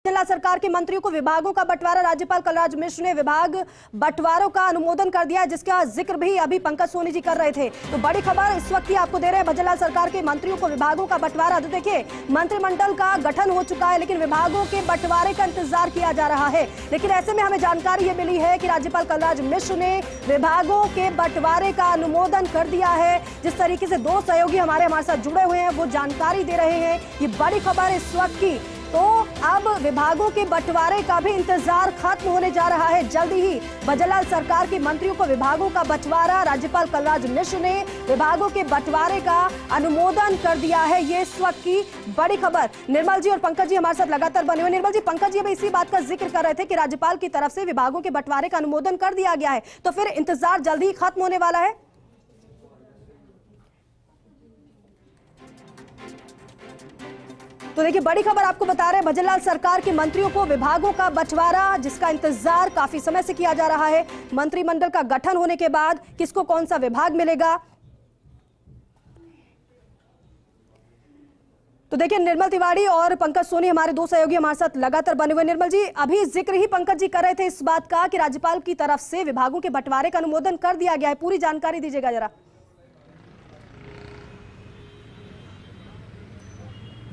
जिला सरकार के मंत्रियों को विभागों का बंटवारा, राज्यपाल कलराज मिश्र ने विभाग बंटवारों का अनुमोदन कर दिया, जिसका जिक्र भी अभी पंकज सोनी जी कर रहे थे। तो बड़ी खबर इस वक्त की आपको दे रहे हैं, भजनलाल सरकार के मंत्रियों को विभागों का बंटवारा। तो देखिए, मंत्रिमंडल का गठन हो चुका है, लेकिन विभागों के बंटवारे का इंतजार किया जा रहा है। लेकिन ऐसे में हमें जानकारी ये मिली है कि राज्यपाल कलराज मिश्र ने विभागों के बंटवारे का अनुमोदन कर दिया है। जिस तरीके से दो सहयोगी हमारे साथ जुड़े हुए हैं, वो जानकारी दे रहे हैं। ये बड़ी खबर इस वक्त की। तो अब विभागों के बंटवारे का भी इंतजार खत्म होने जा रहा है। जल्दी ही भजनलाल सरकार के मंत्रियों को विभागों का बंटवारा, राज्यपाल कलराज मिश्र ने विभागों के बंटवारे का अनुमोदन कर दिया है। ये इस वक्त की बड़ी खबर। निर्मल जी और पंकज जी हमारे साथ लगातार बने हुए। निर्मल जी, पंकज जी अब इसी बात का जिक्र कर रहे थे कि राज्यपाल की तरफ से विभागों के बंटवारे का अनुमोदन कर दिया गया है, तो फिर इंतजार जल्दी ही खत्म होने वाला है। तो देखिए, बड़ी खबर आपको बता रहे हैं, भजनलाल सरकार के मंत्रियों को विभागों का बंटवारा, जिसका इंतजार काफी समय से किया जा रहा है। मंत्रिमंडल का गठन होने के बाद किसको कौन सा विभाग मिलेगा। तो देखिए, निर्मल तिवारी और पंकज सोनी हमारे दो सहयोगी हमारे साथ लगातार बने हुए। निर्मल जी, अभी जिक्र ही पंकज जी कर रहे थे इस बात का कि राज्यपाल की तरफ से विभागों के बंटवारे का अनुमोदन कर दिया गया है। पूरी जानकारी दीजिएगा जरा।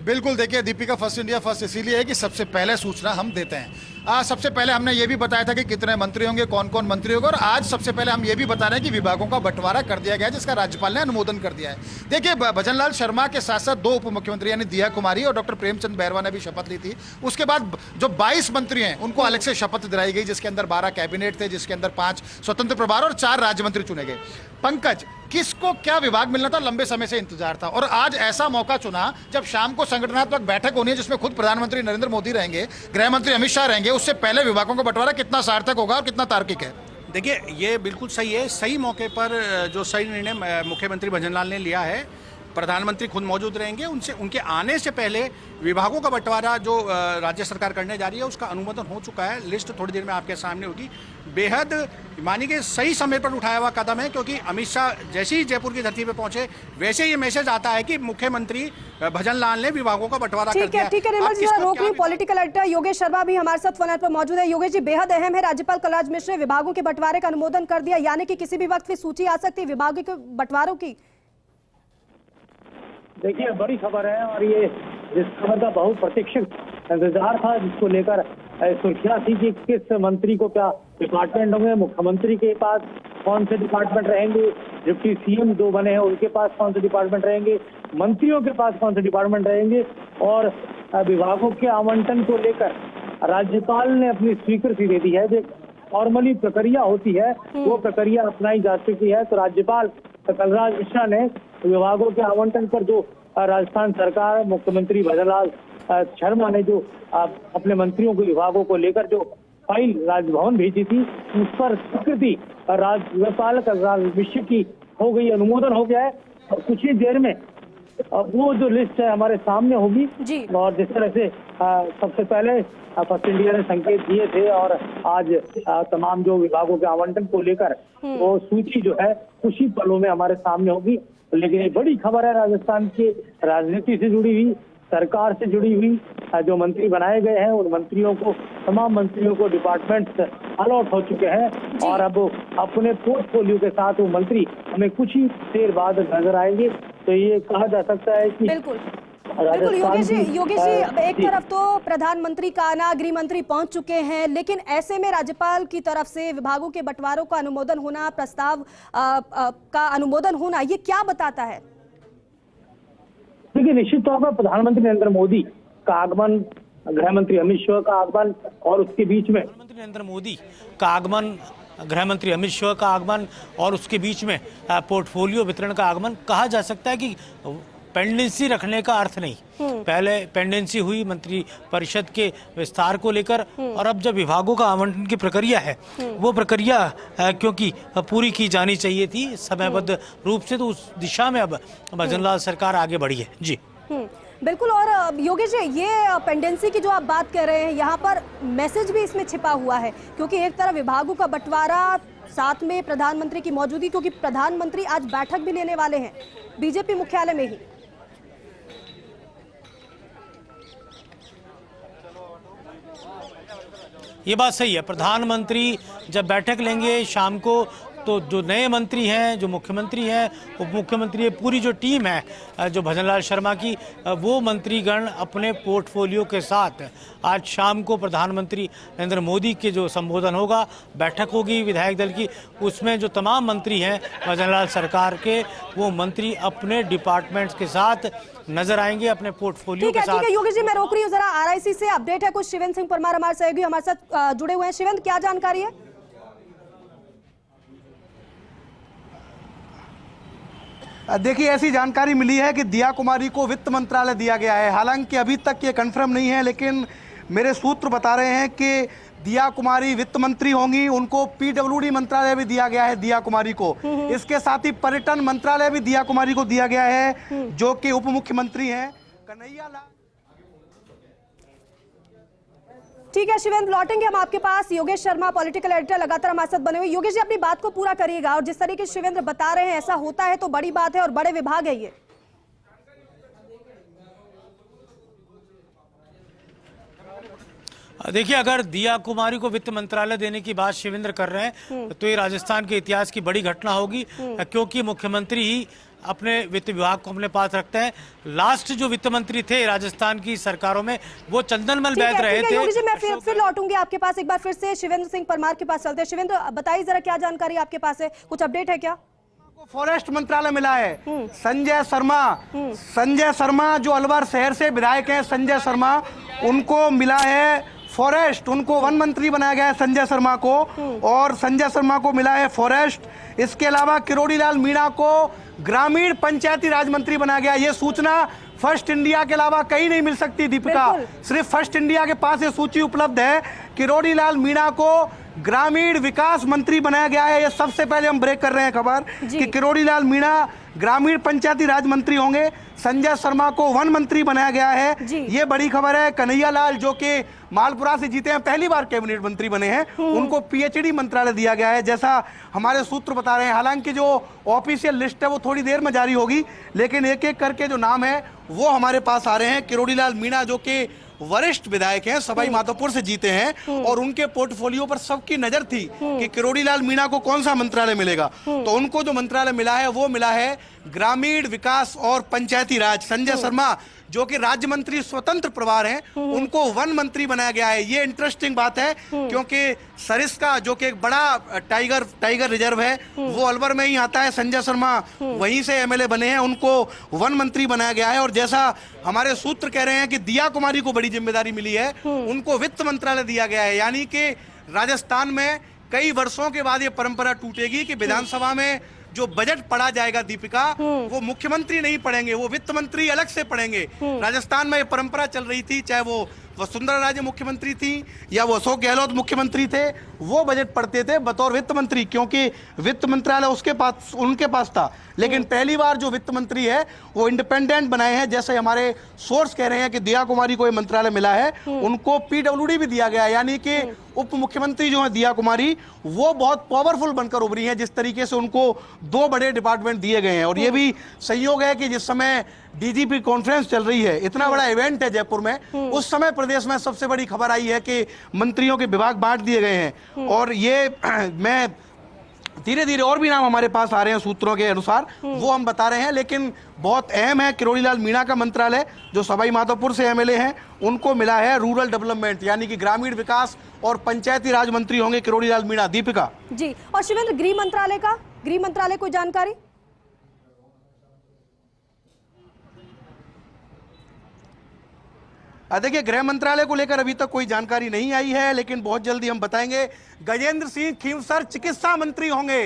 बिल्कुल, देखिए दीपिका, फर्स्ट इंडिया फर्स्ट इसीलिए है कि सबसे पहले सूचना हम देते हैं। सबसे पहले हमने ये भी बताया था कि कितने मंत्री होंगे, कौन कौन मंत्री होंगे, और आज सबसे पहले हम ये भी बता रहे हैं कि विभागों का बंटवारा कर दिया गया है, जिसका राज्यपाल ने अनुमोदन कर दिया है। देखिए, भजनलाल शर्मा के साथ साथ दो उप मुख्यमंत्री यानी दिया कुमारी और डॉक्टर प्रेमचंद बैरवा ने भी शपथ ली थी। उसके बाद जो 22 मंत्री हैं उनको अलग से शपथ दिलाई गई, जिसके अंदर 12 कैबिनेट थे, जिसके अंदर 5 स्वतंत्र प्रभार और 4 राज्य मंत्री चुने गए। पंकज, किसको क्या विभाग मिलना था, लंबे समय से इंतजार था, और आज ऐसा मौका चुना जब शाम को संगठनात्मक बैठक होनी है जिसमें खुद प्रधानमंत्री नरेंद्र मोदी रहेंगे, गृह मंत्री अमित शाह रहेंगे। उससे पहले विभागों का बंटवारा कितना सार्थक होगा और कितना तार्किक है? देखिए, ये बिल्कुल सही है। सही मौके पर जो सही निर्णय मुख्यमंत्री भजनलाल ने लिया है, प्रधानमंत्री खुद मौजूद रहेंगे, उनके आने से पहले विभागों का बंटवारा जो राज्य सरकार करने जा रही है उसका अनुमोदन हो चुका है। लिस्ट थोड़ी देर में आपके सामने होगी। बेहद मानिए कि सही समय पर उठाया हुआ कदम है, क्योंकि अमित शाह जैसे ही जयपुर की धरती पर पहुंचे वैसे ये मैसेज आता है कि मुख्यमंत्री भजनलाल ने विभागों का बंटवारा कर दिया। ठीक है निर्मल जी, रोक रही। पॉलिटिकल एडिटर योगेश शर्मा भी हमारे साथ फोन पर मौजूद है। योगेश जी, बेहद अहम है, राज्यपाल कलराज मिश्र ने विभागों के बंटवारे का अनुमोदन कर दिया, यानी कि किसी भी वक्त सूची आ सकती है विभागों के बंटवारों की। देखिए, बड़ी खबर है, और ये जिस खबर का बहुत प्रतीक्षित इंतजार था, जिसको लेकर सुर्खियां थी कि किस मंत्री को क्या डिपार्टमेंट होंगे, मुख्यमंत्री के पास कौन से डिपार्टमेंट रहेंगे, डिप्टी सीएम जो बने हैं उनके पास कौन से डिपार्टमेंट रहेंगे, मंत्रियों के पास कौन से डिपार्टमेंट रहेंगे, और विभागों के आवंटन को लेकर राज्यपाल ने अपनी स्वीकृति दे दी है। जो फॉर्मली प्रक्रिया होती है वो प्रक्रिया अपनाई जा चुकी है। तो राज्यपाल कलराज मिश्र ने विभागों के आवंटन पर जो राजस्थान सरकार, मुख्यमंत्री भजनलाल शर्मा ने जो अपने मंत्रियों को विभागों को लेकर जो फाइल राजभवन भेजी थी, उस पर स्वीकृति राज्यपाल कलराज मिश्र की हो गई, अनुमोदन हो गया है। और कुछ ही देर में वो जो लिस्ट है हमारे सामने होगी। और जिस तरह से सबसे पहले फर्स्ट इंडिया ने संकेत दिए थे, और आज तमाम जो विभागों के आवंटन को लेकर वो सूची जो है कुछ ही पलों में हमारे सामने होगी। लेकिन ये बड़ी खबर है, राजस्थान की राजनीति से जुड़ी हुई, सरकार से जुड़ी हुई। जो मंत्री बनाए गए हैं उन मंत्रियों को, तमाम मंत्रियों को डिपार्टमेंट अलॉट हो चुके हैं, और अब अपने पोर्टफोलियो के साथ वो मंत्री हमें कुछ ही देर बाद नजर आएंगे। तो ये कहा जा सकता है कि बिल्कुल योगेश जी, एक तरफ तो प्रधानमंत्री का आना, गृह मंत्री पहुंच चुके हैं, लेकिन ऐसे में राज्यपाल की तरफ से विभागों के बंटवारों का अनुमोदन होना, प्रस्ताव का अनुमोदन होना, ये क्या बताता है? देखिए, निश्चित तौर पर प्रधानमंत्री नरेंद्र मोदी का आगमन, गृह मंत्री अमित शाह का आगमन, और उसके बीच में प्रधानमंत्री नरेंद्र मोदी का आगमन, गृह मंत्री अमित शाह का आगमन, और उसके बीच में पोर्टफोलियो वितरण का आगमन, कहा जा सकता है कि पेंडेंसी रखने का अर्थ नहीं। पहले पेंडेंसी हुई मंत्री परिषद के विस्तार को लेकर, और अब जब विभागों का आवंटन की प्रक्रिया है, वो प्रक्रिया क्योंकि पूरी की जानी चाहिए थी समयबद्ध रूप से, तो उस दिशा में अब भजनलाल सरकार आगे बढ़ी है। जी बिल्कुल। और योगेश जी, ये पेंडेंसी की जो आप बात कर रहे हैं, यहाँ पर मैसेज भी इसमें छिपा हुआ है, क्योंकि एक तरफ विभागों का बंटवारा, साथ में प्रधानमंत्री की मौजूदगी, क्योंकि प्रधानमंत्री आज बैठक भी लेने वाले हैं बीजेपी मुख्यालय में ही। ये बात सही है, प्रधानमंत्री जब बैठक लेंगे शाम को तो जो नए मंत्री हैं, जो मुख्यमंत्री हैं, उप मुख्यमंत्री, पूरी जो टीम है जो भजनलाल शर्मा की, वो मंत्रीगण अपने पोर्टफोलियो के साथ आज शाम को प्रधानमंत्री नरेंद्र मोदी के जो संबोधन होगा, बैठक होगी विधायक दल की, उसमें जो तमाम मंत्री हैं भजनलाल सरकार के, वो मंत्री अपने डिपार्टमेंट्स के साथ नजर आएंगे, अपने पोर्टफोलियो के साथ। ठीक है योगेश जी, मैं रोक रही हूँ जरा। आरआईसी से अपडेट है कुछ, शिवेंद्र सिंह परमार हमारे सहयोगी हमारे साथ जुड़े हुए हैं। शिवेंद्र, क्या जानकारी है? देखिए, ऐसी जानकारी मिली है कि दिया कुमारी को वित्त मंत्रालय दिया गया है। हालांकि अभी तक ये कंफर्म नहीं है, लेकिन मेरे सूत्र बता रहे हैं कि दिया कुमारी वित्त मंत्री होंगी। उनको पीडब्ल्यूडी मंत्रालय भी दिया गया है दिया कुमारी को। इसके साथ ही पर्यटन मंत्रालय भी दिया कुमारी को दिया गया है, जो कि उप मुख्यमंत्री हैं कन्हैया लाल। ठीक है शिवेंद्र, लौटेंगे हम आपके पास। योगेश शर्मा पॉलिटिकल एडिटर लगातार हमारे साथ बने हुए। योगेश जी, अपनी बात को पूरा करिएगा। और जिस तरीके से शिवेंद्र बता रहे हैं, ऐसा होता है तो बड़ी बात है और बड़े विभाग है ये। देखिए, अगर दिया कुमारी को वित्त मंत्रालय देने की बात शिवेंद्र कर रहे हैं तो ये राजस्थान के इतिहास की बड़ी घटना होगी, क्योंकि मुख्यमंत्री ही अपने वित्त विभाग को अपने पास रखते हैं। लास्ट जो वित्त मंत्री थे राजस्थान की सरकारों में, वो चंदनमल वैद रहे थे। योगेश जी, मैं फिर लौटूंगी आपके पास एक बार, फिर से शिवेंद्र सिंह परमार के पास चलते हैं। शिवेंद्र, बताइए जरा, क्या जानकारी आपके पास है, कुछ अपडेट है क्या? फॉरेस्ट मंत्रालय मिला है। संजय शर्मा जो अलवर शहर से विधायक हैं, संजय शर्मा, उनको मिला है फॉरेस्ट। उनको वन मंत्री बनाया गया है संजय शर्मा को, और संजय शर्मा को मिला है फॉरेस्ट। इसके अलावा किरोड़ी लाल मीणा को ग्रामीण पंचायती राज मंत्री बनाया गया। ये सूचना फर्स्ट इंडिया के अलावा कहीं नहीं मिल सकती दीपिका, सिर्फ फर्स्ट इंडिया के पास ये सूची उपलब्ध है। किरोड़ी लाल मीणा को ग्रामीण विकास मंत्री बनाया गया है। ये सबसे पहले हम ब्रेक कर रहे हैं खबर कि किरोड़ी लाल मीणा ग्रामीण पंचायती राज मंत्री होंगे। संजय शर्मा को वन मंत्री बनाया गया है, ये बड़ी खबर है। कन्हैया लाल जो कि मालपुरा से जीते हैं, पहली बार कैबिनेट मंत्री बने हैं, उनको पीएचडी मंत्रालय दिया गया है, जैसा हमारे सूत्र बता रहे हैं। हालांकि जो ऑफिशियल लिस्ट है वो थोड़ी देर में जारी होगी, लेकिन एक एक करके जो नाम है वो हमारे पास आ रहे हैं। किरोड़ी लाल मीणा जो कि वरिष्ठ विधायक हैं, सवाई माधोपुर से जीते हैं, और उनके पोर्टफोलियो पर सबकी नजर थी कि किरोड़ी लाल मीणा को कौन सा मंत्रालय मिलेगा। तो उनको जो मंत्रालय मिला है वो मिला है ग्रामीण विकास और पंचायती राज। संजय शर्मा जो कि राज्य मंत्री स्वतंत्र प्रभार हैं, उनको वन मंत्री बनाया गया है। ये इंटरेस्टिंग बात है, क्योंकि सरिस्का जो कि एक बड़ा टाइगर रिजर्व है, वो अलवर में ही आता है। संजय शर्मा वहीं से एमएलए बने हैं, उनको वन मंत्री बनाया गया है। और जैसा हमारे सूत्र कह रहे हैं कि दिया कुमारी को बड़ी जिम्मेदारी मिली है, उनको वित्त मंत्रालय दिया गया है। यानी कि राजस्थान में कई वर्षों के बाद ये परंपरा टूटेगी कि विधानसभा में जो बजट पढ़ा जाएगा दीपिका, वो मुख्यमंत्री नहीं पढ़ेंगे, वो वित्त मंत्री अलग से पढ़ेंगे। राजस्थान में ये परंपरा चल रही थी, चाहे वो वसुंधरा राजे मुख्यमंत्री थी या वो अशोक गहलोत मुख्यमंत्री थे, वो बजट पढ़ते थे बतौर वित्त मंत्री, क्योंकि वित्त मंत्रालय उनके पास था। लेकिन पहली बार जो वित्त मंत्री है वो इंडिपेंडेंट बनाए हैं। जैसे हमारे सोर्स कह रहे हैं कि दिया कुमारी को ये मंत्रालय मिला है, उनको पीडब्ल्यूडी भी दिया गया है। यानी कि उप मुख्यमंत्री जो है दिया कुमारी, वो बहुत पावरफुल बनकर उभरी हैं, जिस तरीके से उनको 2 बड़े डिपार्टमेंट दिए गए हैं। और ये भी संयोग है कि जिस समय डीजीपी कॉन्फ्रेंस चल रही है, इतना बड़ा इवेंट है जयपुर में, उस समय प्रदेश में सबसे बड़ी खबर आई है कि मंत्रियों के विभाग बांट दिए गए हैं। और ये मैं धीरे धीरे और भी नाम हमारे पास आ रहे हैं सूत्रों के अनुसार, वो हम बता रहे हैं, लेकिन बहुत अहम है किरोड़ी लाल मीणा का मंत्रालय, जो सवाई माधोपुर से एमएलए हैं, उनको मिला है रूरल डेवलपमेंट, यानी कि ग्रामीण विकास और पंचायती राज मंत्री होंगे किरोड़ी लाल मीणा। दीपिका जी, और शिवेंद्र, गृह मंत्रालय कोई जानकारी? देखिए, गृह मंत्रालय को लेकर अभी तक कोई जानकारी नहीं आई है, लेकिन बहुत जल्दी हम बताएंगे। गजेंद्र सिंह खींवसर चिकित्सा मंत्री होंगे,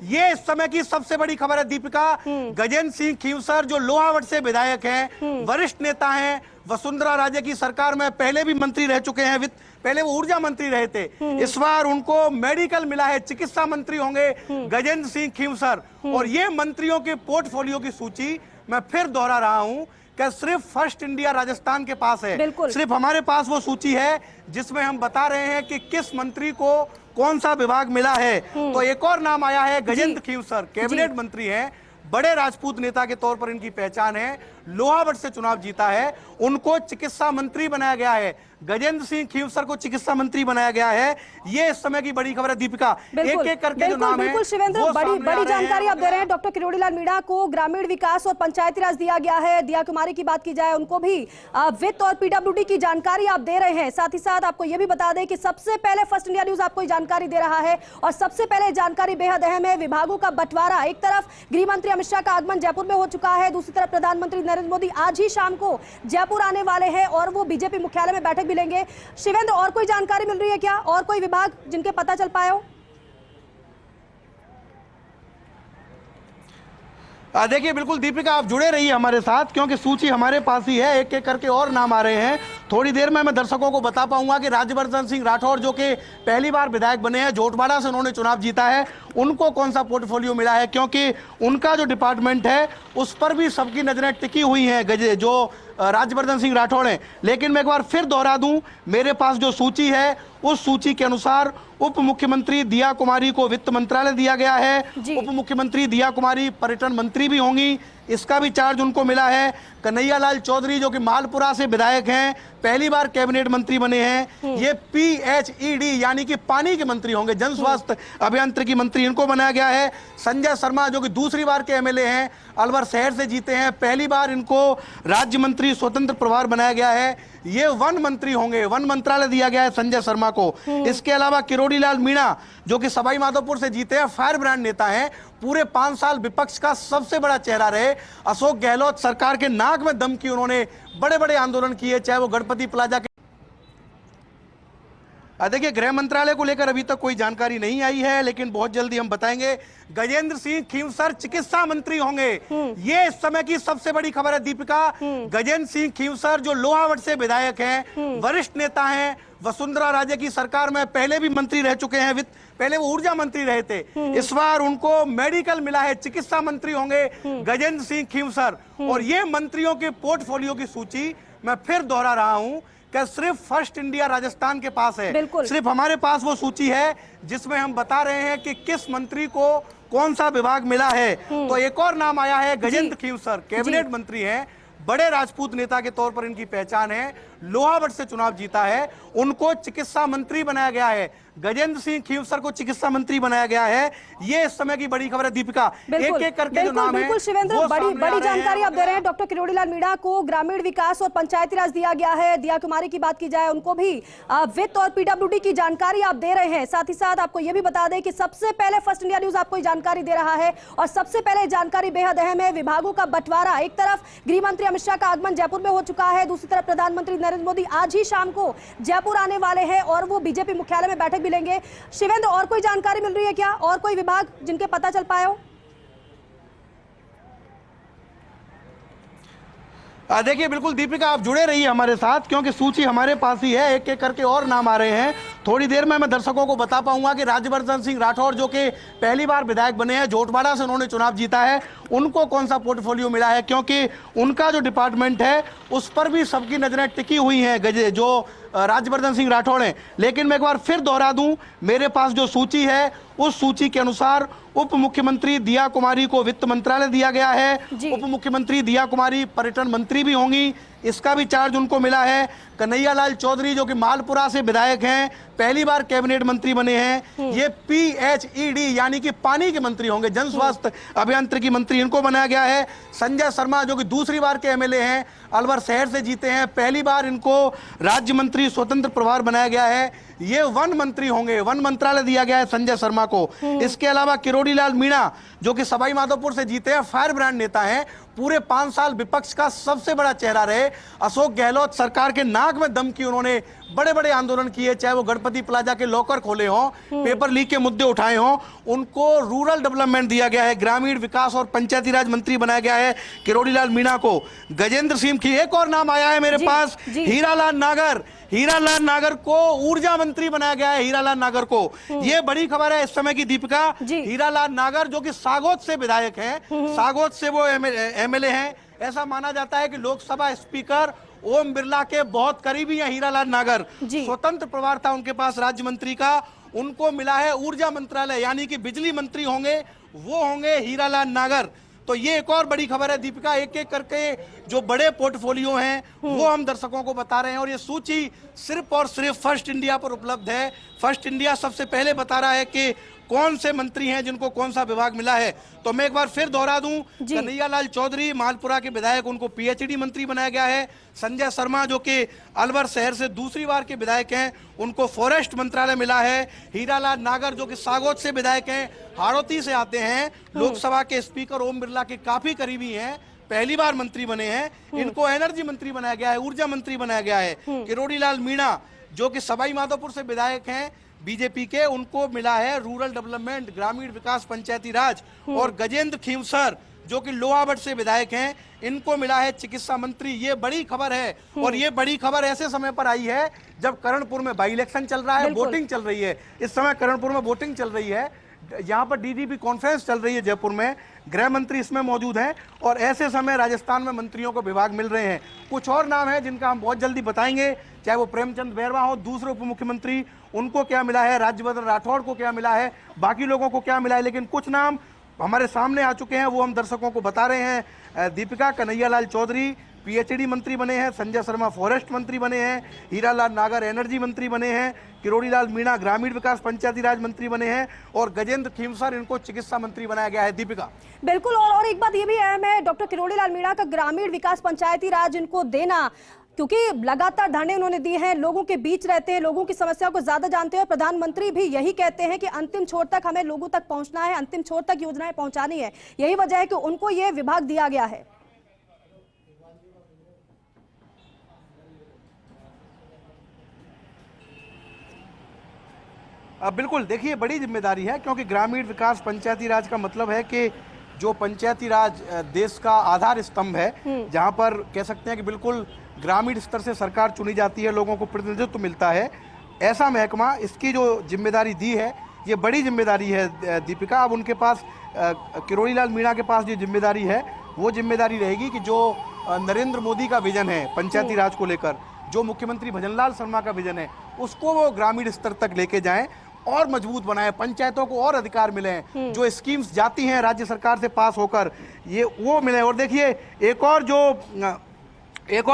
ये इस समय की सबसे बड़ी खबर है दीपिका। गजेंद्र सिंह खींवसर जो लोहावट से विधायक हैं, वरिष्ठ नेता हैं, वसुंधरा राजे की सरकार में पहले भी मंत्री रह चुके हैं, पहले वो ऊर्जा मंत्री रहे थे। इस बार उनको मेडिकल मिला है, चिकित्सा मंत्री होंगे गजेंद्र सिंह खींवसर। और ये मंत्रियों के पोर्टफोलियो की सूची मैं फिर दोहरा रहा हूं कि सिर्फ फर्स्ट इंडिया राजस्थान के पास है, सिर्फ हमारे पास वो सूची है जिसमें हम बता रहे हैं कि किस मंत्री को कौन सा विभाग मिला है। तो एक और नाम आया है गजेंद्र खींवसर, कैबिनेट मंत्री हैं, बड़े राजपूत नेता के तौर पर इनकी पहचान है, लोहावट से चुनाव जीता है, उनको चिकित्सा मंत्री बनाया गया है। गजेंद्र सिंह खींवसर को चिकित्सा मंत्री बनाया गया है। ये इस समय की बड़ी खबर है। दीपिका, एक एक करके जो नाम है, बिल्कुल शिवेंद्र, बड़ी जानकारी आप दे रहे हैं। डॉक्टर किरोड़ी लाल मीणा को ग्रामीण विकास और पंचायती राज दिया गया है। दिया कुमारी की बात की जाए, उनको भी वित्त और पीडब्ल्यूडी की जानकारी आप दे रहे हैं। साथ ही साथ आपको यह भी बता दें कि सबसे पहले फर्स्ट इंडिया न्यूज आपको जानकारी दे रहा है और सबसे पहले जानकारी बेहद अहम है। विभागों का बंटवारा, एक तरफ गृह मंत्री अमित शाह का आगमन जयपुर में हो चुका है, दूसरी तरफ प्रधानमंत्री नरेंद्र मोदी आज ही शाम को जयपुर आने वाले हैं और वो बीजेपी मुख्यालय में बैठक भी लेंगे। शिवेंद्र, और कोई जानकारी मिल रही है क्या, और कोई विभाग जिनके पता चल पाए हो? देखिए, बिल्कुल दीपिका, आप जुड़े रहिए हमारे साथ, क्योंकि सूची हमारे पास ही है। एक एक करके और नाम आ रहे हैं। थोड़ी देर में मैं दर्शकों को बता पाऊंगा कि राज्यवर्धन सिंह राठौर, जो कि पहली बार विधायक बने हैं, जोटवाड़ा से उन्होंने चुनाव जीता है, उनको कौन सा पोर्टफोलियो मिला है, क्योंकि उनका जो डिपार्टमेंट है उस पर भी सबकी नजरें टिकी हुई हैं, जो राज्यवर्धन सिंह राठौर हैं। लेकिन मैं एक बार फिर दोहरा दूं, मेरे पास जो सूची है उस सूची के अनुसार उप मुख्यमंत्री दिया कुमारी को वित्त मंत्रालय दिया गया है। उप मुख्यमंत्री दिया कुमारी पर्यटन मंत्री भी होंगी, इसका भी चार्ज उनको मिला है। कन्हैया लाल चौधरी, जो कि मालपुरा से विधायक हैं, पहली बार कैबिनेट मंत्री बने हैं, ये PHED यानी कि पानी के मंत्री होंगे, जन स्वास्थ्य अभियांत्रिकी मंत्री, इनको बनाया गया है। संजय शर्मा, जो कि दूसरी बार के MLA हैं, अलवर शहर से जीते हैं, पहली बार इनको राज्य मंत्री स्वतंत्र प्रभार बनाया गया है, ये वन मंत्री होंगे, वन मंत्रालय दिया गया है संजय शर्मा को। इसके अलावा किरोड़ी लाल मीणा, जो कि सवाई माधोपुर से जीते हैं, फायर ब्रांड नेता हैं, पूरे 5 साल विपक्ष का सबसे बड़ा चेहरा रहे। अशोक गहलोत सरकार के नाक में दम की उन्होंने बड़े बड़े आंदोलन किए, चाहे वो गणपति प्लाजा के। देखिए, गृह मंत्रालय को लेकर अभी तक कोई जानकारी नहीं आई है, लेकिन बहुत जल्दी हम बताएंगे। गजेंद्र सिंह खींवसर चिकित्सा मंत्री होंगे, ये इस समय की सबसे बड़ी खबर है। दीपिका, गजेंद्र सिंह खींवसर जो लोहावट से विधायक हैं, वरिष्ठ नेता हैं, वसुंधरा राजे की सरकार में पहले भी मंत्री रह चुके हैं, पहले वो ऊर्जा मंत्री रहे थे, इस बार उनको मेडिकल मिला है, चिकित्सा मंत्री होंगे गजेंद्र सिंह खींवसर। और ये मंत्रियों के पोर्टफोलियो की सूची मैं फिर दोहरा रहा हूं कि सिर्फ फर्स्ट इंडिया राजस्थान के पास है, सिर्फ हमारे पास वो सूची है जिसमें हम बता रहे हैं कि किस मंत्री को कौन सा विभाग मिला है। तो एक और नाम आया है, गजेंद्र खींवसर, कैबिनेट मंत्री हैं, बड़े राजपूत नेता के तौर पर इनकी पहचान है, लोहावट से चुनाव जीता है, उनको चिकित्सा मंत्री बनाया गया है। गजेंद्र सिंह खींवसर को चिकित्सा मंत्री बनाया गया है। ये इस समय की बड़ी खबर है। दीपिका, एक एक करके जो नाम है, बिल्कुल शिवेंद्र, बड़ी जानकारी आप दे रहे हैं। डॉक्टर किरोड़ी लाल मीणा को ग्रामीण विकास और पंचायती राज दिया गया है। दिया कुमारी की बात की जाए, उनको भी वित्त और पीडब्ल्यूडी की जानकारी आप दे रहे हैं। साथ ही साथ आपको यह भी बता दें कि सबसे पहले फर्स्ट इंडिया न्यूज आपको जानकारी दे रहा है और सबसे पहले जानकारी बेहद अहम है। विभागों का बंटवारा, एक तरफ गृह मंत्री अमित शाह का आगमन जयपुर में हो चुका है, दूसरी तरफ प्रधानमंत्री नरेंद्र मोदी आज ही शाम को जयपुर आने वाले हैं और वो बीजेपी मुख्यालय में बैठक भी लेंगे। शिवेंद्र, और कोई जानकारी मिल रही है क्या, और कोई विभाग जिनके पता चल पाए हो? देखिए, बिल्कुल दीपिका, आप जुड़े रहिए हमारे साथ, क्योंकि सूची हमारे पास ही है। एक एक करके और नाम आ रहे हैं। थोड़ी देर में मैं दर्शकों को बता पाऊंगा कि राज्यवर्धन सिंह राठौर, जो कि पहली बार विधायक बने हैं, जोटवाड़ा से उन्होंने चुनाव जीता है, उनको कौन सा पोर्टफोलियो मिला है, क्योंकि उनका जो डिपार्टमेंट है उस पर भी सबकी नजरें टिकी हुई हैं, जो राज्यवर्धन सिंह राठौर हैं। लेकिन मैं एक बार फिर दोहरा दूं, मेरे पास जो सूची है उस सूची के अनुसार उप मुख्यमंत्री दिया कुमारी को वित्त मंत्रालय दिया गया है। उप मुख्यमंत्री दिया कुमारी पर्यटन मंत्री भी होंगी, इसका भी चार्ज उनको मिला है। कन्हैया लाल चौधरी, जो कि मालपुरा से विधायक हैं, पहली बार कैबिनेट मंत्री बने हैं, ये PHED यानी कि पानी के मंत्री होंगे, जन स्वास्थ्य अभियांत्रिकी मंत्री, इनको बनाया गया है। संजय शर्मा, जो कि दूसरी बार के MLA हैं, अलवर शहर से जीते हैं, पहली बार इनको राज्य मंत्री स्वतंत्र प्रभार बनाया गया है, ये वन मंत्री होंगे, वन मंत्रालय दिया गया है संजय शर्मा को। इसके अलावा किरोड़ी लाल मीणा, जो कि सवाई माधोपुर से जीते हैं, फायर ब्रांड नेता हैं, पूरे 5 साल विपक्ष का सबसे बड़ा चेहरा रहे। अशोक गहलोत सरकार के नाक में दम की उन्होंने बड़े बड़े आंदोलन किए, चाहे वो गणपति प्लाजा के लॉकर खोले हों, पेपर लीक के मुद्दे उठाए हों, उनको रूरल डेवलपमेंट दिया गया है, ग्रामीण विकास और पंचायती राज मंत्री बनाया गया है किरोड़ी लाल मीणा को। गजेंद्र सिंह की एक और नाम आया है मेरे पास, हीरालाल नागर, हीरालाल नागर को ऊर्जा मंत्री बनाया गया है। हीरालाल नागर को, ये बड़ी खबर है इस समय की। दीपिका, हीरालाल नागर, जो कि सागौत से विधायक हैं, सागौत से वो MLA हैं, ऐसा माना जाता है कि लोकसभा स्पीकर ओम बिरला के बहुत करीबी हैं हीरालाल नागर। स्वतंत्र प्रभार था उनके पास राज्य मंत्री का, उनको मिला है ऊर्जा मंत्रालय, यानी कि बिजली मंत्री होंगे, वो होंगे हीरालाल नागर। तो ये एक और बड़ी खबर है। दीपिका, एक एक करके जो बड़े पोर्टफोलियो हैं वो हम दर्शकों को बता रहे हैं। और ये सूची सिर्फ और सिर्फ फर्स्ट इंडिया पर उपलब्ध है। फर्स्ट इंडिया सबसे पहले बता रहा है कि कौन से मंत्री हैं जिनको कौन सा विभाग मिला है। तो मैं एक बार फिर दोहरा दूं, कन्हैयालाल चौधरी मालपुरा के विधायक, उनको पीएचडी मंत्री बनाया गया है। संजय शर्मा जो कि अलवर शहर से दूसरी बार के विधायक हैं, उनको फॉरेस्ट मंत्रालय मिला है। हीरालाल नागर जो कि सागौत से विधायक हैं, हाड़ौती से आते हैं, लोकसभा के स्पीकर ओम बिरला के काफी करीबी हैं, पहली बार मंत्री बने हैं, इनको एनर्जी मंत्री बनाया गया है, ऊर्जा मंत्री बनाया गया है। किरोड़ी लाल मीणा जो कि सवाई माधोपुर से विधायक हैं बीजेपी के, उनको मिला है रूरल डेवलपमेंट, ग्रामीण विकास, पंचायती राज। और गजेंद्र खींवसर जो कि लोहावट से विधायक हैं, इनको मिला है चिकित्सा मंत्री। ये बड़ी खबर है और ये बड़ी खबर ऐसे समय पर आई है जब करणपुर में बाई इलेक्शन चल रहा है, वोटिंग चल रही है। इस समय करणपुर में वोटिंग चल रही है, यहाँ पर डीडीपी कॉन्फ्रेंस चल रही है जयपुर में, गृह मंत्री इसमें मौजूद हैं और ऐसे समय राजस्थान में मंत्रियों को विभाग मिल रहे हैं। कुछ और नाम हैं जिनका हम बहुत जल्दी बताएंगे, चाहे वो प्रेमचंद बैरवा हो, दूसरे उप मुख्यमंत्री, उनको क्या मिला है, राज्यवर्धन राठौड़ को क्या मिला है, बाकी लोगों को क्या मिला है। लेकिन कुछ नाम हमारे सामने आ चुके हैं, वो हम दर्शकों को बता रहे हैं। दीपिका कन्हैयालाल चौधरी पीएचडी मंत्री बने हैं, संजय शर्मा फॉरेस्ट मंत्री बने हैं, हीरालाल नागर एनर्जी मंत्री बने हैं, किरोड़ी लाल मीणा ग्रामीण विकास पंचायती राज मंत्री बने हैं और गजेंद्र खींवसर इनको चिकित्सा मंत्री बनाया गया है। दीपिका बिल्कुल, और एक बात ये भी अहम है डॉक्टर किरोड़ी लाल मीणा का ग्रामीण विकास पंचायती राज इनको देना, क्योंकि लगातार धरने उन्होंने दिए हैं, लोगों के बीच रहते हैं, लोगों की समस्याओं को ज्यादा जानते हैं और प्रधानमंत्री भी यही कहते हैं कि अंतिम छोर तक हमें लोगों तक पहुंचना है, अंतिम छोर तक योजनाएं पहुंचानी है। यही वजह है कि उनको ये विभाग दिया गया है। अब बिल्कुल देखिए, बड़ी जिम्मेदारी है क्योंकि ग्रामीण विकास पंचायती राज का मतलब है कि जो पंचायती राज देश का आधार स्तंभ है, जहां पर कह सकते हैं कि बिल्कुल ग्रामीण स्तर से सरकार चुनी जाती है, लोगों को प्रतिनिधित्व मिलता है, ऐसा महकमा, इसकी जो जिम्मेदारी दी है ये बड़ी जिम्मेदारी है दीपिका। अब उनके पास किरोड़ी लाल मीणा के पास जो जिम्मेदारी है वो जिम्मेदारी रहेगी कि जो नरेंद्र मोदी का विजन है पंचायती राज को लेकर, जो मुख्यमंत्री भजनलाल शर्मा का विजन है, उसको वो ग्रामीण स्तर तक लेके जाएं और मजबूत बनाए, पंचायतों को और अधिकार मिले, जो स्कीम्स जाती हैं राज्य सरकार से पास होकर ये वो मिले। और देखिए एक और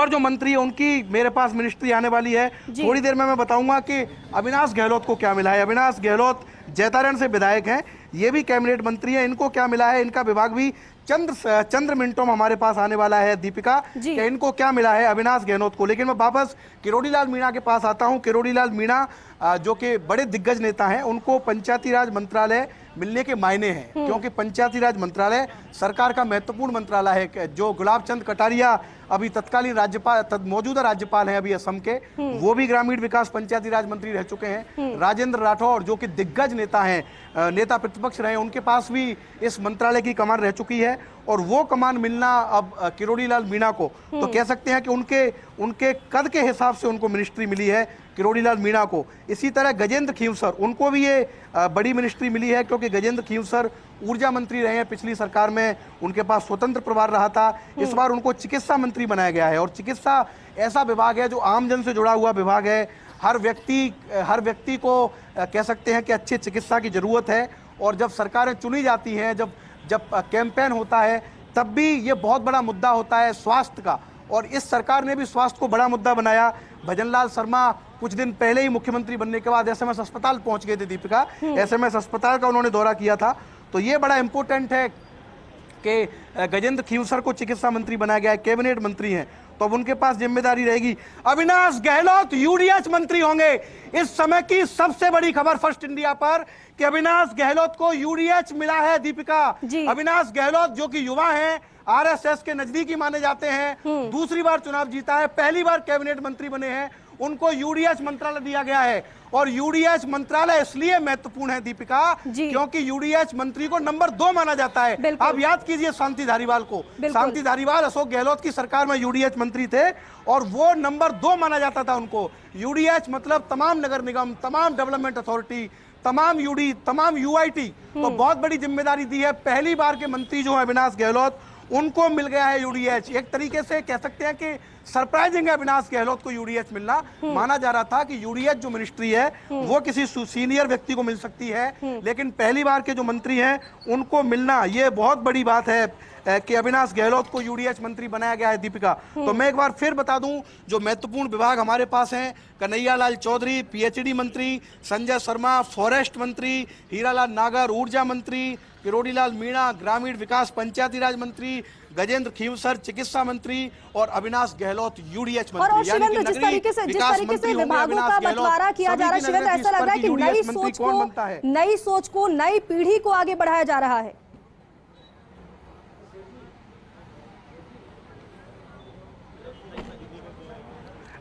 जो मंत्री है उनकी मेरे पास मिनिस्ट्री आने वाली है, थोड़ी देर में मैं बताऊंगा कि अविनाश गहलोत को क्या मिला है। अविनाश गहलोत जैतारण से विधायक हैं, ये भी कैबिनेट मंत्री हैं, इनको क्या मिला है, इनका विभाग भी चंद्र मिनटों में हमारे पास आने वाला है दीपिका, कि इनको क्या मिला है अविनाश गहलोत को। लेकिन मैं वापस किरोड़ी लाल मीणा के पास आता हूं। किरोड़ी लाल मीणा जो कि बड़े दिग्गज नेता हैं, उनको पंचायती राज मंत्रालय मिलने के मायने हैं, क्योंकि पंचायती राज मंत्रालय सरकार का महत्वपूर्ण मंत्रालय है। जो गुलाब चंद कटारिया अभी तत्कालीन राज्यपाल, मौजूदा राज्यपाल हैं अभी असम के, वो भी ग्रामीण विकास पंचायती राज मंत्री रह चुके हैं। राजेंद्र राठौड़ जो कि दिग्गज नेता हैं, नेता प्रतिपक्ष रहे, उनके पास भी इस मंत्रालय की कमान रह चुकी है और वो कमान मिलना अब किरोड़ी लाल मीणा को, तो कह सकते हैं कि उनके कद के हिसाब से उनको मिनिस्ट्री मिली है किरोड़ी लाल मीणा को। इसी तरह गजेंद्र खींवसर, उनको भी ये बड़ी मिनिस्ट्री मिली है क्योंकि गजेंद्र खींवसर ऊर्जा मंत्री रहे हैं पिछली सरकार में, उनके पास स्वतंत्र प्रभार रहा था। इस बार उनको चिकित्सा मंत्री बनाया गया है और चिकित्सा ऐसा विभाग है जो आमजन से जुड़ा हुआ विभाग है। हर व्यक्ति को कह सकते हैं कि अच्छी चिकित्सा की जरूरत है और जब सरकारें चुनी जाती हैं, जब कैंपेन होता है, तब भी ये बहुत बड़ा मुद्दा होता है स्वास्थ्य का, और इस सरकार ने भी स्वास्थ्य को बड़ा मुद्दा बनाया। भजनलाल शर्मा कुछ दिन पहले ही मुख्यमंत्री बनने के बाद एसएमएस अस्पताल पहुंच गए थे दीपिका, एसएमएस अस्पताल का उन्होंने दौरा किया था। तो ये बड़ा इंपॉर्टेंट है कि गजेंद्र खींवसर को चिकित्सा मंत्री बनाया गया है, कैबिनेट मंत्री हैं, तो अब उनके पास जिम्मेदारी रहेगी। अविनाश गहलोत यूडीएच मंत्री होंगे। इस समय की सबसे बड़ी खबर फर्स्ट इंडिया पर कि अविनाश गहलोत को यूडीएच मिला है दीपिका। अविनाश गहलोत जो कि युवा हैं, आरएसएस के नजदीकी माने जाते हैं, दूसरी बार चुनाव जीता है, पहली बार कैबिनेट मंत्री बने हैं, उनको यूडीएच मंत्रालय दिया गया है। और यूडीएच मंत्रालय इसलिए महत्वपूर्ण है दीपिका क्योंकि यूडीएच मंत्री को नंबर 2 माना जाता है। आप याद कीजिए शांति धारीवाल को, शांति धारीवाल अशोक गहलोत की सरकार में यूडीएच मंत्री थे और वो नंबर 2 माना जाता था उनको। यूडीएच मतलब तमाम नगर निगम, तमाम डेवलपमेंट अथॉरिटी, तमाम यूडी, तमाम यूआईटी, तो बहुत बड़ी जिम्मेदारी दी है। पहली बार के मंत्री जो है अविनाश गहलोत, उनको मिल गया है यूडीएच। एक तरीके से कह सकते हैं कि सरप्राइजिंग है अविनाश गहलोत को यूडीएच मिलना। माना जा रहा था कि यूडीएच जो मिनिस्ट्री है वो किसी सीनियर व्यक्ति को मिल सकती है, लेकिन पहली बार के जो मंत्री हैं उनको मिलना, ये बहुत बड़ी बात है कि अविनाश गहलोत को यूडीएच मंत्री बनाया गया है दीपिका। तो मैं एक बार फिर बता दूं, जो महत्वपूर्ण विभाग हमारे पास हैं, कन्हैयालाल चौधरी पीएचडी मंत्री, संजय शर्मा फॉरेस्ट मंत्री, हीरालाल नागर ऊर्जा मंत्री, किरोड़ीलाल मीणा ग्रामीण विकास पंचायती राज मंत्री, गजेंद्र खींवसर चिकित्सा मंत्री और अविनाश गहलोत यूडीएच और मंत्री। यानी कि शिवेंद्र, जिस नगरीय तरीके से विकास मंत्री होंगे विभागों का अविनाश गहलोत। बंटवारा किया जा रहा है सभी की शिवेंद्र, नजर ऐसा इस लग पर रहा है कि यूडीएच मंत्री कौन बनता है। नई सोच को नई पीढ़ी को आगे बढ़ाया जा रहा है।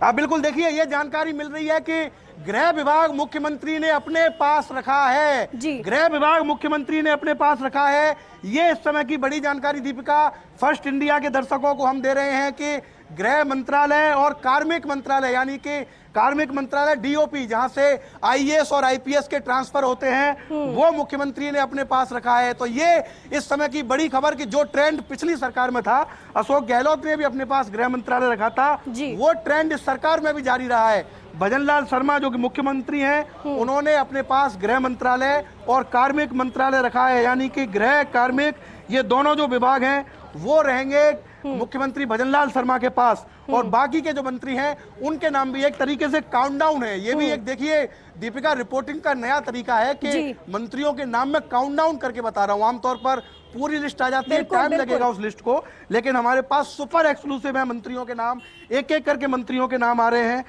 बिल्कुल, देखिए ये जानकारी मिल रही है कि गृह विभाग मुख्यमंत्री ने अपने पास रखा है जी। गृह विभाग मुख्यमंत्री ने अपने पास रखा है। ये इस समय की बड़ी जानकारी दीपिका फर्स्ट इंडिया के दर्शकों को हम दे रहे हैं कि गृह मंत्रालय और कार्मिक मंत्रालय, यानी कि कार्मिक मंत्रालय डीओपी, जहां से आईएएस और आईपीएस के ट्रांसफर होते हैं, वो मुख्यमंत्री ने अपने पास रखा है। तो ये इस समय की बड़ी खबर कि जो ट्रेंड पिछली सरकार में था, अशोक गहलोत ने भी अपने पास गृह मंत्रालय रखा था, वो ट्रेंड इस सरकार में भी जारी रहा है। भजनलाल शर्मा जो कि मुख्यमंत्री हैं, उन्होंने अपने पास गृह मंत्रालय और कार्मिक मंत्रालय रखा है, यानी कि गृह कार्मिक ये दोनों जो विभाग हैं वो रहेंगे मुख्यमंत्री भजनलाल शर्मा के पास, और बाकी के जो मंत्री हैं उनके नाम भी एक तरीके से काउंटडाउन है। ये भी एक देखिए दीपिका, रिपोर्टिंग का नया तरीका है कि मंत्रियों के नाम में काउंटडाउन करके बता रहा हूं। आमतौर पर पूरी लिस्ट आ जाती है, टाइम लगेगा उस लिस्ट को, लेकिन हमारे पास सुपर एक्सक्लूसिव है मंत्रियों के नाम, एक एक करके मंत्रियों के नाम आ रहे हैं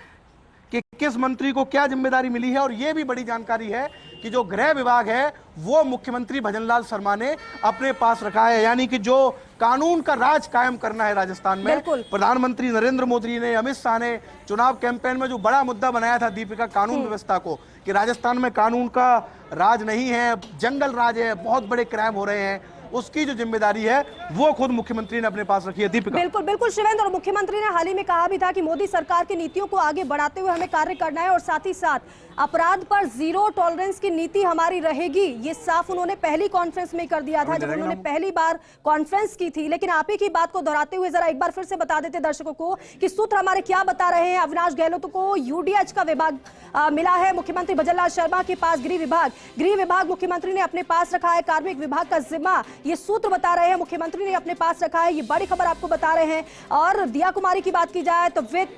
कि किस मंत्री को क्या जिम्मेदारी मिली है। और यह भी बड़ी जानकारी है कि जो गृह विभाग है वो मुख्यमंत्री भजनलाल शर्मा ने अपने पास रखा है, यानी कि जो कानून का राज कायम करना है राजस्थान में। प्रधानमंत्री नरेंद्र मोदी ने, अमित शाह ने चुनाव कैंपेन में जो बड़ा मुद्दा बनाया था दीपिका, कानून व्यवस्था को, कि राजस्थान में कानून का राज नहीं है, जंगल राज है, बहुत बड़े क्राइम हो रहे हैं, उसकी जो जिम्मेदारी है वो खुद मुख्यमंत्री ने अपने पास रखी है दीपिका। बिल्कुल बिल्कुल शिवेंद्र, और मुख्यमंत्री ने हाल ही में कहा भी था कि मोदी सरकार की नीतियों को आगे बढ़ाते हुए हमें कार्य करना है और साथ ही साथ अपराध पर जीरो टॉलरेंस की नीति हमारी रहेगी। ये साफ उन्होंने पहली कॉन्फ्रेंस में कर दिया था जब उन्होंने पहली बार कॉन्फ्रेंस की थी। लेकिन आप ही की बात को दोहराते हुए जरा एक बार फिर से बता देते दर्शकों को कि सूत्र हमारे क्या बता रहे हैं। अविनाश गहलोत को यूडीएच का विभाग मिला है, मुख्यमंत्री भजनलाल शर्मा के पास गृह विभाग मुख्यमंत्री ने अपने पास रखा है, कार्मिक विभाग का जिम्मा ये सूत्र बता रहे हैं मुख्यमंत्री ने अपने पास रखा है। ये बड़ी खबर आपको बता रहे हैं। और दिया कुमारी की बात की जाए तो वित्त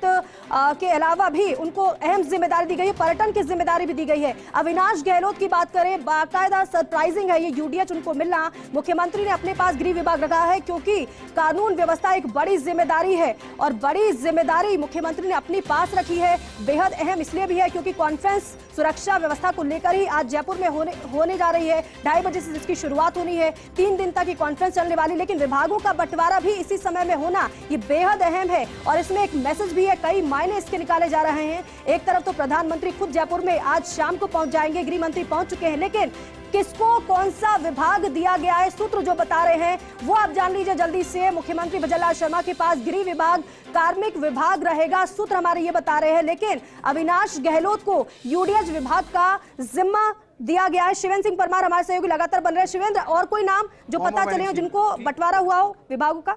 के अलावा भी उनको अहम जिम्मेदारी दी गई है, पर्यटन की जिम्मेदारी भी दी गई है। अविनाश गहलोत की बात करें, बाकायदा सरप्राइजिंग है ये यूडीएच उनको मिलना। मुख्यमंत्री ने अपने पास गृह विभाग रखा है क्योंकि कानून व्यवस्था एक बड़ी जिम्मेदारी है और बड़ी जिम्मेदारी मुख्यमंत्री ने अपने पास रखी है। बेहद अहम इसलिए भी है क्योंकि कॉन्फ्रेंस सुरक्षा व्यवस्था को लेकर ही आज जयपुर में होने जा रही है। 2:30 बजे से इसकी शुरुआत होनी है, 3 दिन तक कॉन्फ्रेंस चलने वाली। लेकिन विभागों का बंटवारा भी इसी समय में होना ये बेहद अहम है और इसमें एक मैसेज भी है, कई मायने इसके निकाले जा रहे हैं। एक तरफ तो प्रधानमंत्री खुद जयपुर में आज शाम को पहुंच जाएंगे, गृह मंत्री पहुंच चुके हैं, लेकिन किसको कौन सा विभाग दिया गया है, सूत्र जो बता रहे हैं वो आप जान लीजिए जल्दी से। मुख्यमंत्री भजनलाल शर्मा के पास गृह विभाग, कार्मिक विभाग रहेगा, सूत्र हमारे ये बता रहे हैं। लेकिन अविनाश गहलोत को यूडीएच विभाग का जिम्मा दिया गया है। शिवेंद्र सिंह परमार हमारे सहयोगी लगातार बन रहे हैं। शिवेंद्र, और कोई नाम जो पता चले हो जिनको बंटवारा हुआ हो विभागों का?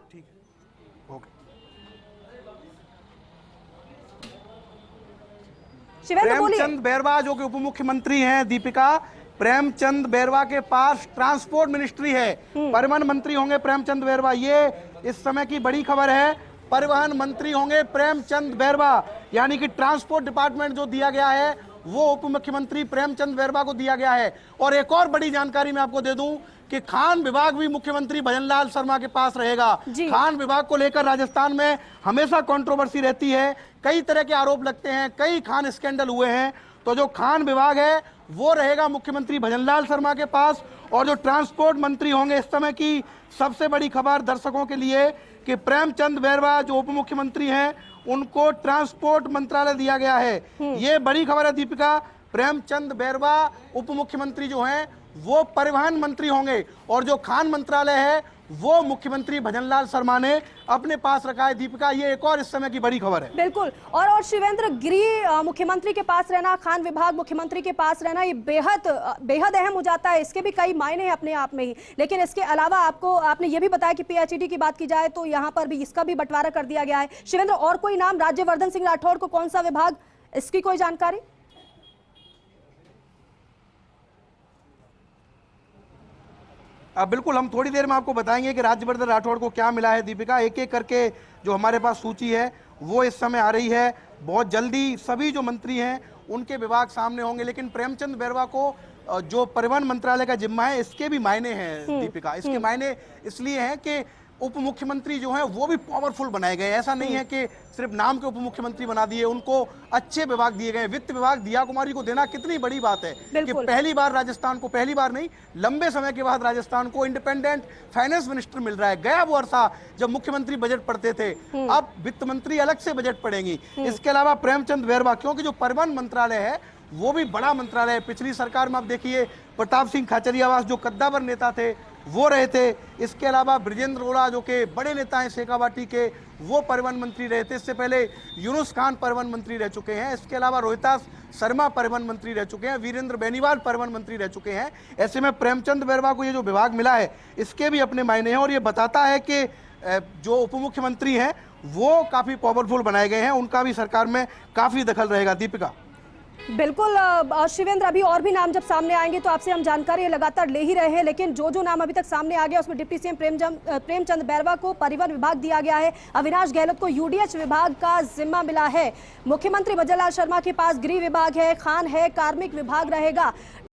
शिवेंद्र बोलिए। प्रेमचंद बैरवा जो कि उप मुख्यमंत्री हैं दीपिका, प्रेमचंद बैरवा के पास ट्रांसपोर्ट मिनिस्ट्री है, परिवहन मंत्री होंगे प्रेमचंद बैरवा। ये इस समय की बड़ी खबर है, परिवहन मंत्री होंगे प्रेमचंद बैरवा, यानी कि ट्रांसपोर्ट डिपार्टमेंट जो दिया गया है वो उप मुख्यमंत्री प्रेमचंद बैरवा को दिया गया है। और एक और बड़ी जानकारी मैं आपको दे दूं कि खान विभाग भी मुख्यमंत्री भजनलाल शर्मा के पास रहेगा। खान विभाग को लेकर राजस्थान में हमेशा कंट्रोवर्सी रहती है, कई तरह के आरोप लगते हैं, कई खान स्कैंडल हुए हैं। तो जो खान विभाग है वो रहेगा मुख्यमंत्री भजनलाल शर्मा के पास। और जो ट्रांसपोर्ट मंत्री होंगे, इस समय की सबसे बड़ी खबर दर्शकों के लिए कि प्रेमचंद बैरवा जो उप मुख्यमंत्री हैं उनको ट्रांसपोर्ट मंत्रालय दिया गया है। ये बड़ी खबर है दीपिका। प्रेमचंद बैरवा उप मुख्यमंत्री जो हैं वो परिवहन मंत्री होंगे और जो खान मंत्रालय है वो मुख्यमंत्री भजनलाल शर्मा ने अपने पास रखा है। दीपिका, ये एक और इस समय की बड़ी खबर है। बिल्कुल। और शिवेंद्र, गृह मुख्यमंत्री के पास रहना, खान विभाग मुख्यमंत्री के पास रहना, ये बेहद अहम हो जाता है। इसके भी कई मायने हैं अपने आप में ही। लेकिन इसके अलावा आपने ये भी बताया कि पीएचईडी की बात की जाए तो यहाँ पर भी इसका भी बंटवारा कर दिया गया है। शिवेंद्र, और कोई नाम? राज्यवर्धन सिंह राठौड़ को कौन सा विभाग, इसकी कोई जानकारी? बिल्कुल, हम थोड़ी देर में आपको बताएंगे कि राज्यवर्धन राठौड़ को क्या मिला है। दीपिका, एक एक करके जो हमारे पास सूची है वो इस समय आ रही है। बहुत जल्दी सभी जो मंत्री हैं उनके विभाग सामने होंगे, लेकिन प्रेमचंद बैरवा को जो परिवहन मंत्रालय का जिम्मा है इसके भी मायने हैं दीपिका। इसके मायने इसलिए हैं कि उप मुख्यमंत्री जो हैं वो भी पावरफुल बनाए गए। ऐसा नहीं है कि सिर्फ नाम के उप मुख्यमंत्री बना दिए, उनको अच्छे विभाग दिए गए। वित्त विभाग दिया कुमारी को देना कितनी बड़ी बात है कि पहली बार राजस्थान को, पहली बार नहीं लंबे समय के बाद राजस्थान को इंडिपेंडेंट फाइनेंस मिनिस्टर मिल रहा है। गया वो अरसा जब मुख्यमंत्री बजट पढ़ते थे, अब वित्त मंत्री अलग से बजट पढ़ेंगी। इसके अलावा प्रेमचंद बैरवा, क्योंकि जो परिवहन मंत्रालय है वो भी बड़ा मंत्रालय है। पिछली सरकार में आप देखिए प्रताप सिंह खाचरियावास जो कद्दावर नेता थे वो रहे थे। इसके अलावा ब्रिजेंद्र ओला जो के बड़े नेता हैं शेखावाटी के, वो परिवहन मंत्री रहे थे। इससे पहले यूनुस खान परिवहन मंत्री रह चुके हैं। इसके अलावा रोहितास शर्मा परिवहन मंत्री रह चुके हैं। वीरेंद्र बेनीवाल परिवहन मंत्री रह चुके हैं। ऐसे में प्रेमचंद बैरवा को ये जो विभाग मिला है इसके भी अपने मायने हैं, और ये बताता है कि जो उप मुख्यमंत्री हैं वो काफी पावरफुल बनाए गए हैं, उनका भी सरकार में काफी दखल रहेगा। दीपिका, बिल्कुल शिवेंद्र, अभी और भी नाम जब सामने आएंगे तो आपसे हम जानकारी लगातार ले ही रहे हैं, लेकिन जो नाम अभी तक सामने आ गया उसमें डिप्टी सीएम प्रेमचंद बैरवा को परिवहन विभाग दिया गया है, अविनाश गहलोत को यूडीएच विभाग का जिम्मा मिला है, मुख्यमंत्री भजनलाल शर्मा के पास गृह विभाग है, खान है, कार्मिक विभाग रहेगा।